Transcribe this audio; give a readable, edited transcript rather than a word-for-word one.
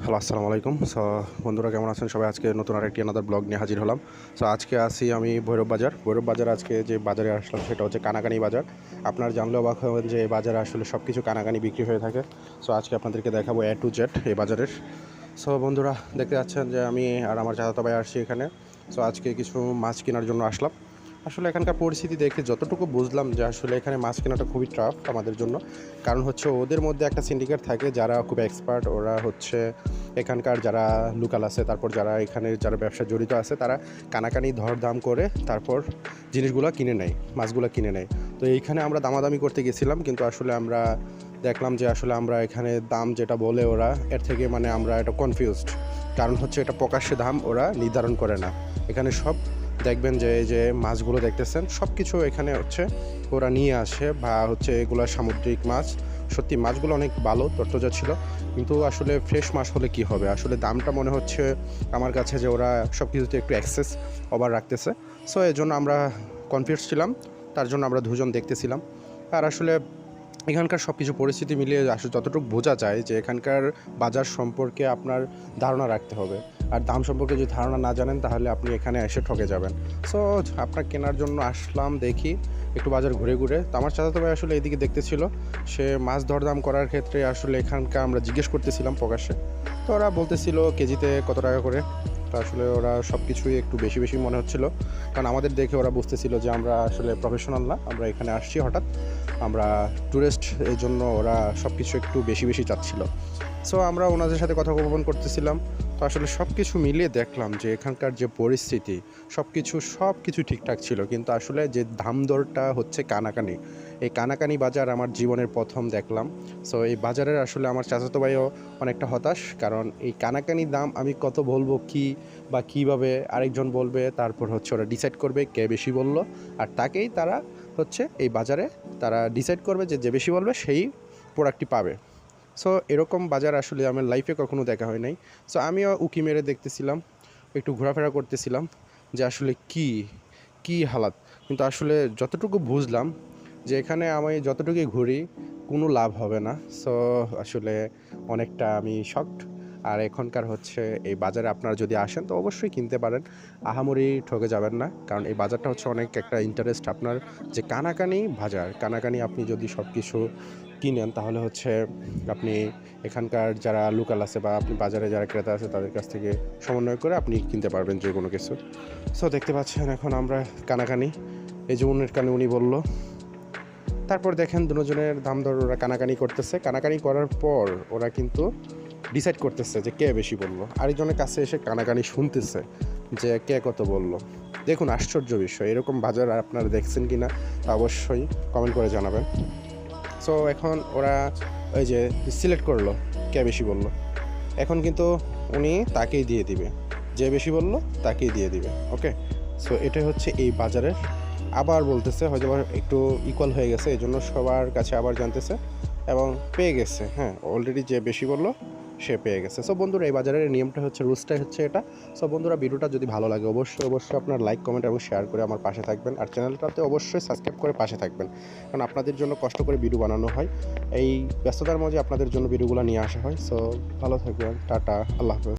Hello, আসসালামু আলাইকুম। So বন্ধুরা কেমন আছেন সবাই? আজকে নতুন আরেকটি আনাদার ব্লগ নিয়ে হাজির হলাম। সো আজকে আসি আমি ভৈরব বাজার আজকে যে বাজারে আসলাম সেটা হচ্ছে কানাকানি বাজার। আপনারা জানলে অবাক হবেন যে এই বাজারে আসলে সব কিছু কানাকানি বিক্রি হয়ে থাকে। সো আজকে আপনাদেরকে দেখাবো A to Z এই বাজারের। সো বন্ধুরা দেখতে পাচ্ছেন যে আমি আর আমার চাচাতো ভাই আসছি এখানে। সো আজকে কিছু মাছ কেনার জন্য আসলাম। আসলে এখানকার পরিস্থিতি দেখে যতটুকু বুঝলাম যে আসলে এখানে মাছ কেনাটা খুবই টাফ আমাদের জন্য। কারণ হচ্ছে ওদের মধ্যে একটা সিন্ডিকেট থাকে যারা খুব এক্সপার্ট। ওরা হচ্ছে এখানকার যারা লোকাল আছে, তারপর যারা এখানে যারা ব্যবসা জড়িত আছে, তারা কানাকানি দরদাম করে তারপর জিনিসগুলো কিনে নেয়, মাছগুলো কিনে নেয়। তো এইখানে আমরা দামাদামি করতে গেছিলাম, কিন্তু আসলে আমরা দেখলাম যে আসলে আমরা এখানে দাম যেটা বলে ওরা, এর থেকে মানে আমরা এটা কনফিউজড। কারণ হচ্ছে এটা প্রকাশ্যে দাম ওরা নির্ধারণ করে না। এখানে সব দেখবেন যে এই যে মাছগুলো দেখতেছেন সব কিছু এখানে হচ্ছে ওরা নিয়ে আসে, বা হচ্ছে এগুলো সামুদ্রিক মাছ। সত্যি মাছগুলো অনেক ভালো তরতাজা ছিল, কিন্তু আসলে ফ্রেশ মাছ হলে কি হবে, আসলে দামটা মনে হচ্ছে আমার কাছে যে ওরা সব কিছুতে একটু এক্সেস ওভার রাখতেছে। সো এই জন্য আমরা কনফিউজ ছিলাম, তার জন্য আমরা দুজন দেখতেছিলাম। আর আসলে এখানকার সব কিছু পরিস্থিতি মিলিয়ে আসলে যতটুকু বোঝা যায় যে এখানকার বাজার সম্পর্কে আপনার ধারণা রাখতে হবে। আর দাম সম্পর্কে যদি ধারণা না জানেন তাহলে আপনি এখানে এসে ঠকে যাবেন। সো আপনার কেনার জন্য আসলাম, দেখি একটু বাজার ঘুরে ঘুরে। তো আমার চাচাতো ভাই আসলে এইদিকে দেখতেছিল, সে মাছ দরদাম করার ক্ষেত্রে আসলে এখানকার আমরা জিজ্ঞেস করতেছিলাম প্রকাশ্যে। তো ওরা বলতেছিল কেজিতে কত টাকা করে। তো আসলে ওরা সব কিছুই একটু বেশি বেশি মনে হচ্ছিল, কারণ আমাদের দেখে ওরা বুঝতেছিল যে আমরা আসলে প্রফেশনাল না, আমরা এখানে আসছি হঠাৎ, আমরা ট্যুরিস্ট, এই জন্য ওরা সব কিছু একটু বেশি বেশি চাচ্ছিল। সো আমরা ওনাদের সাথে কথোপকথন করতেছিলাম। তো আসলে সব কিছু মিলিয়ে দেখলাম যে এখানকার যে পরিস্থিতি সব কিছু ঠিকঠাক ছিল, কিন্তু আসলে যে দাম দরটা হচ্ছে কানাকানি। এই কানাকানি বাজার আমার জীবনের প্রথম দেখলাম। সো এই বাজারের আসলে আমার চাচাতো ভাইও অনেকটা হতাশ, কারণ এই কানাকানি দাম আমি কত বলবো, কি বা কীভাবে আরেকজন বলবে, তারপর হচ্ছে ওরা ডিসাইড করবে কে বেশি বলল, আর তাকেই তারা হচ্ছে এই বাজারে তারা ডিসাইড করবে যে যে বেশি বলবে সেই প্রোডাক্টটি পাবে। সো এরকম বাজার আসলে আমার লাইফে কখনো দেখা হয় নাই। সো আমিও উকি মেরে দেখতেছিলাম, একটু ঘোরাফেরা করতেছিলাম যে আসলে কি হালাত। কিন্তু আসলে যতটুকু বুঝলাম যে এখানে আমি যতটুকুই ঘুরি কোনো লাভ হবে না। সো আসলে অনেকটা আমি শকড। আর এখনকার হচ্ছে এই বাজারে আপনারা যদি আসেন তো অবশ্যই কিনতে পারেন, আহামরি ঠকে যাবেন না, কারণ এই বাজারটা হচ্ছে অনেক একটা ইন্টারেস্ট আপনার। যে কানাকানি বাজার, কানাকানি আপনি যদি সব কিছু কিনেন তাহলে হচ্ছে আপনি এখানকার যারা লোকাল আছে বা আপনি বাজারে যারা ক্রেতা আছে তাদের কাছ থেকে সমন্বয় করে আপনি কিনতে পারবেন যে কোনো কিছু। সো দেখতে পাচ্ছেন এখন আমরা কানাকানি, এই যে উনের কানে উনি বলল। তারপর দেখেন দুজনের দাম দর ওরা কানাকানি করতেছে। কানাকানি করার পর ওরা কিন্তু ডিসাইড করতেছে যে কে বেশি বললো। আরেকজনের কাছে এসে কানাকানি শুনতেছে যে কে কত বলল। দেখুন আশ্চর্য বিষয়, এরকম বাজার আপনারা দেখছেন কি না অবশ্যই কমেন্ট করে জানাবেন। সো এখন ওরা ওই যে সিলেক্ট করলো কে বেশি বলল। এখন কিন্তু উনি তাকেই দিয়ে দিবে, যে বেশি বলল তাকেই দিয়ে দিবে। ওকে, সো এটাই হচ্ছে এই বাজারের। আবার বলতেছে হয়তো একটু ইকুয়াল হয়ে গেছে, এই জন্য সবার কাছে আবার জানতেছে এবং পেয়ে গেছে। হ্যাঁ, অলরেডি যে বেশি বললো সে পেয়ে গেছে। সো বন্ধুরা এই বাজারের নিয়মটা হচ্ছে, রুলসটাই হচ্ছে এটা। সো বন্ধুরা ভিডিওটা যদি ভালো লাগে অবশ্যই আপনার লাইক, কমেন্ট এবং শেয়ার করে আমার পাশে থাকবেন, আর চ্যানেলটাতে অবশ্যই সাবস্ক্রাইব করে পাশে থাকবেন, কারণ আপনাদের জন্য কষ্ট করে ভিডিও বানানো হয়। এই ব্যস্ততার মাঝে আপনাদের জন্য ভিডিওগুলো নিয়ে আসা হয়। সো ভালো থাকবেন, টাটা, আল্লাহ হাফেজ।